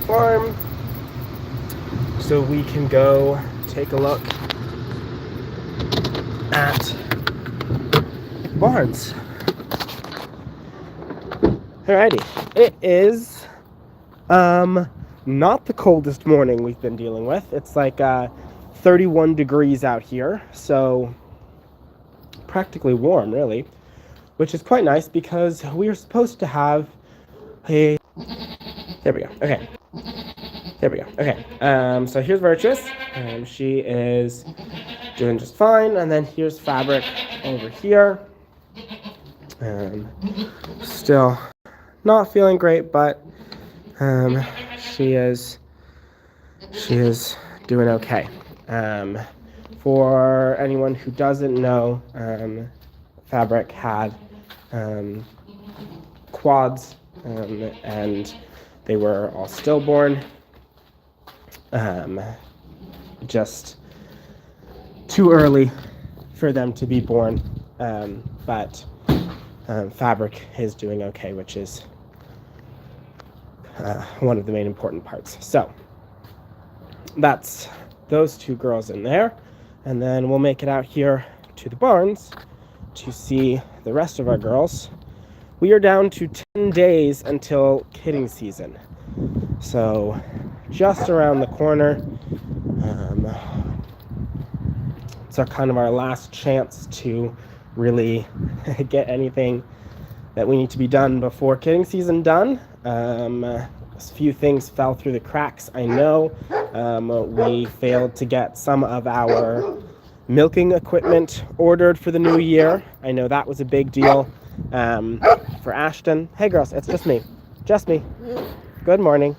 farm so we can go take a look at barns. Alrighty, it is not the coldest morning we've been dealing with. It's like 31 degrees out here, so practically warm, really, which is quite nice because we are supposed to have a... There we go. Okay. There we go. Okay. So here's Virtuous. She is doing just fine, and then here's Fabric over here. Still not feeling great, but she is doing okay. For anyone who doesn't know, Fabric had quads, and they were all stillborn. Just too early for them to be born, but Fabric is doing okay, which is one of the main important parts. So that's those two girls in there, and then we'll make it out here to the barns to see the rest of our girls. We are down to 10 days until kidding season, so just around the corner. It's kind of our last chance to really get anything that we need to be done before kidding season done. A few things fell through the cracks, I know. We failed to get some of our milking equipment ordered for the new year. I know that was a big deal for Ashton. Hey girls, it's just me. Just me. Good morning.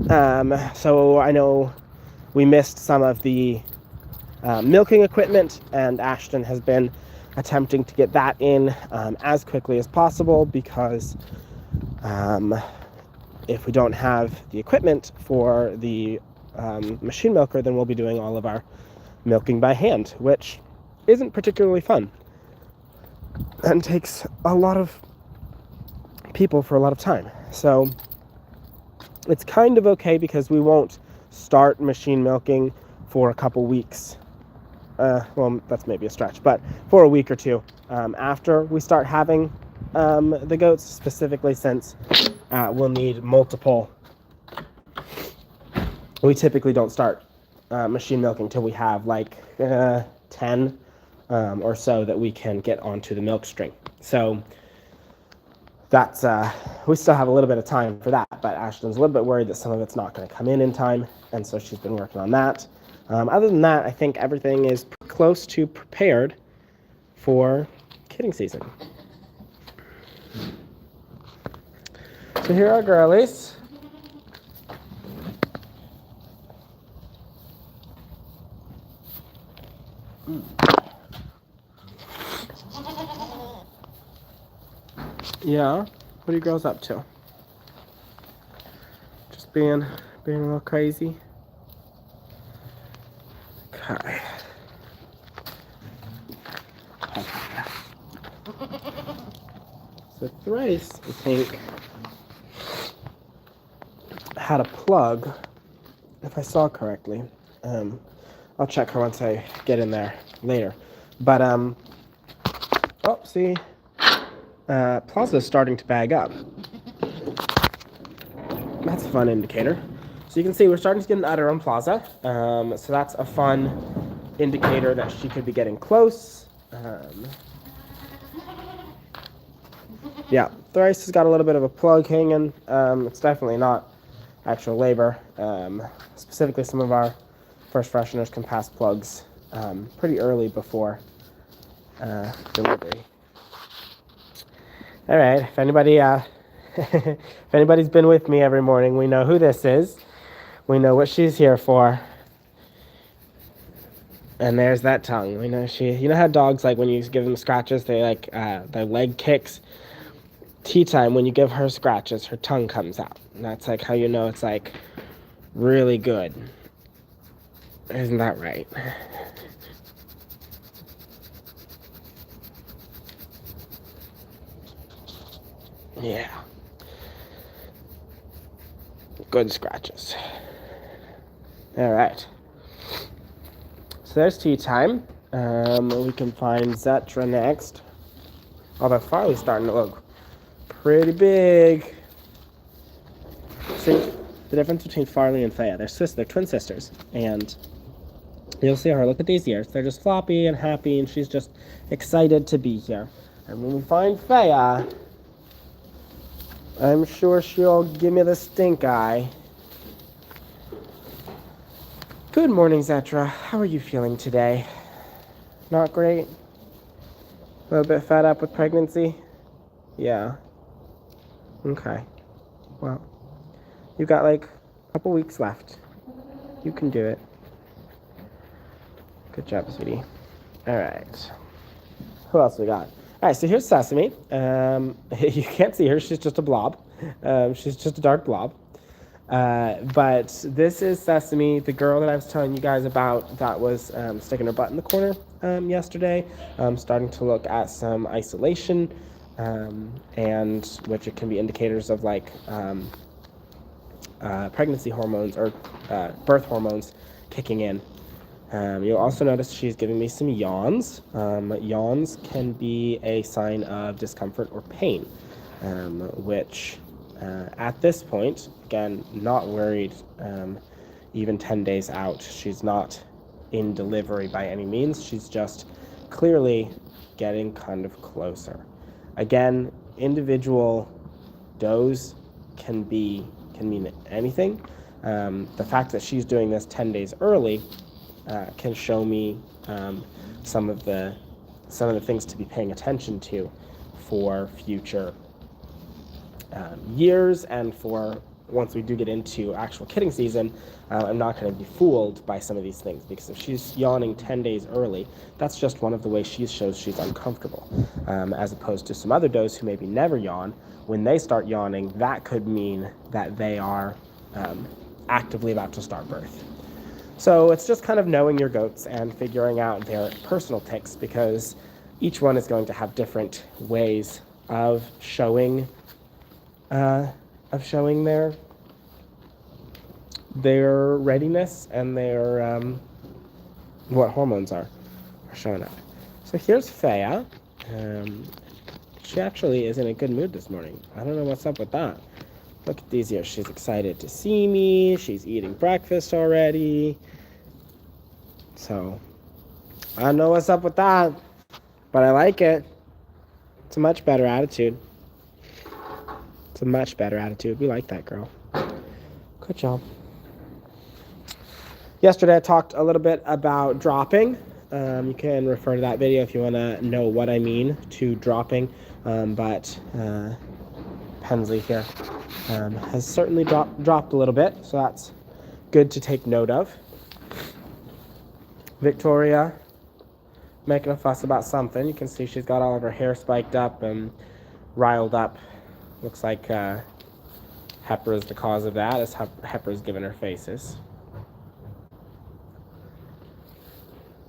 So I know we missed some of the milking equipment, and Ashton has been attempting to get that in as quickly as possible, because if we don't have the equipment for the machine milker, then we'll be doing all of our milking by hand, which isn't particularly fun and takes a lot of people for a lot of time. So it's kind of okay because we won't start machine milking for a couple weeks. Well, that's maybe a stretch, but for a week or two after we start having the goats, specifically since we'll need multiple. We typically don't start machine milking until we have like 10 or so that we can get onto the milk string. So that's we still have a little bit of time for that, but Ashton's a little bit worried that some of it's not going to come in time, and so she's been working on that. Other than that, I think everything is close to prepared for kidding season. So here are girlies. Yeah, what are you girls up to? Just being a little crazy. Okay. So Thrice, I think, had a plug, if I saw correctly. I'll check her once I get in there later. But oh, see, Plaza's starting to bag up. That's a fun indicator. So you can see we're starting to get an udder on Plaza. So that's a fun indicator that she could be getting close. Yeah, Thrice has got a little bit of a plug hanging. It's definitely not actual labor. Specifically, some of our first fresheners can pass plugs pretty early before delivery. All right, if anybody, if anybody's been with me every morning, we know who this is. We know what she's here for. And there's that tongue. We know you know how dogs, like when you give them scratches, they like their leg kicks. Tea time, when you give her scratches, her tongue comes out. And that's like how you know it's like really good. Isn't that right? Yeah. Good scratches. All right. So there's tea time. We can find Zetra next. Although Farley's starting to look pretty big. See the difference between Farley and Thea. They're twin sisters. And you'll see her. Look at these ears. They're just floppy and happy, and she's just excited to be here. And when we find Thea, I'm sure she'll give me the stink eye. Good morning, Zetra. How are you feeling today? Not great? A little bit fed up with pregnancy? Yeah. Okay. Well, you've got like a couple weeks left. You can do it. Good job, sweetie. All right. Who else we got? All right, so here's Sesame. You can't see her. She's just a blob. She's just a dark blob. But this is Sesame, the girl that I was telling you guys about that was sticking her butt in the corner yesterday, starting to look at some isolation, and which it can be indicators of like pregnancy hormones or birth hormones kicking in. You'll also notice she's giving me some yawns. Yawns can be a sign of discomfort or pain, which at this point, again, not worried, even 10 days out. She's not in delivery by any means. She's just clearly getting kind of closer. Again, individual does can mean anything. The fact that she's doing this 10 days early can show me some of the things to be paying attention to for future years, and for once we do get into actual kidding season, I'm not going to be fooled by some of these things, because if she's yawning 10 days early, that's just one of the ways she shows she's uncomfortable, as opposed to some other does who maybe never yawn. When they start yawning, that could mean that they are actively about to start birth. So it's just kind of knowing your goats and figuring out their personal tics, because each one is going to have different ways of showing their readiness and their what hormones are showing up. So here's Thea. She actually is in a good mood this morning. I don't know what's up with that. Look at these ears. She's excited to see me. She's eating breakfast already. So I don't know what's up with that, but I like it. It's a much better attitude. It's a much better attitude. We like that girl. Good job. Yesterday I talked a little bit about dropping. You can refer to that video if you want to know what I mean to dropping. But Pensley here has certainly dropped a little bit, so that's good to take note of. Victoria making a fuss about something. You can see she's got all of her hair spiked up and riled up. Looks like Hepper is the cause of that, as Hepper's giving her faces.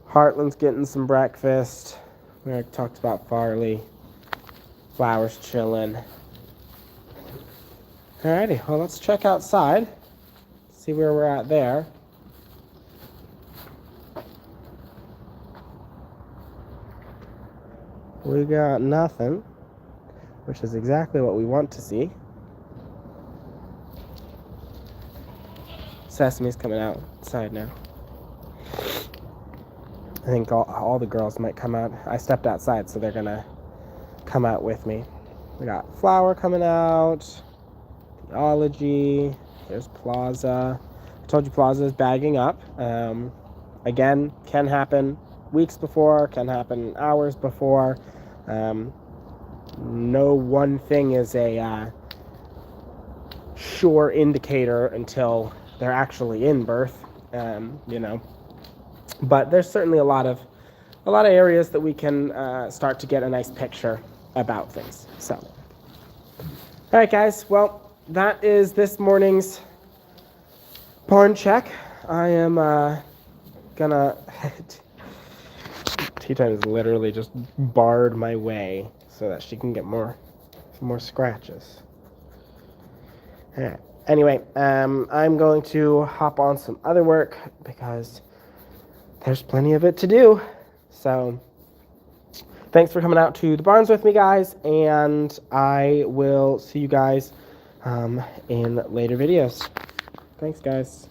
Heartland's getting some breakfast. We already talked about Farley. Flowers chilling. Alrighty, well, let's check outside. See where we're at there. We got nothing, which is exactly what we want to see. Sesame's coming outside now. I think all the girls might come out. I stepped outside, so they're gonna come out with me. We got Flower coming out, Theology, there's Plaza. I told you Plaza is bagging up. Again, can happen weeks before, can happen hours before. No one thing is a sure indicator until they're actually in birth, But there's certainly a lot of areas that we can start to get a nice picture about things. So, all right, guys. Well, that is this morning's barn check. I am gonna. Tea Time has literally just barred my way so that she can get more scratches. All right. anyway, I'm going to hop on some other work because there's plenty of it to do. So thanks for coming out to the barns with me, guys, and I will see you guys in later videos. Thanks, guys.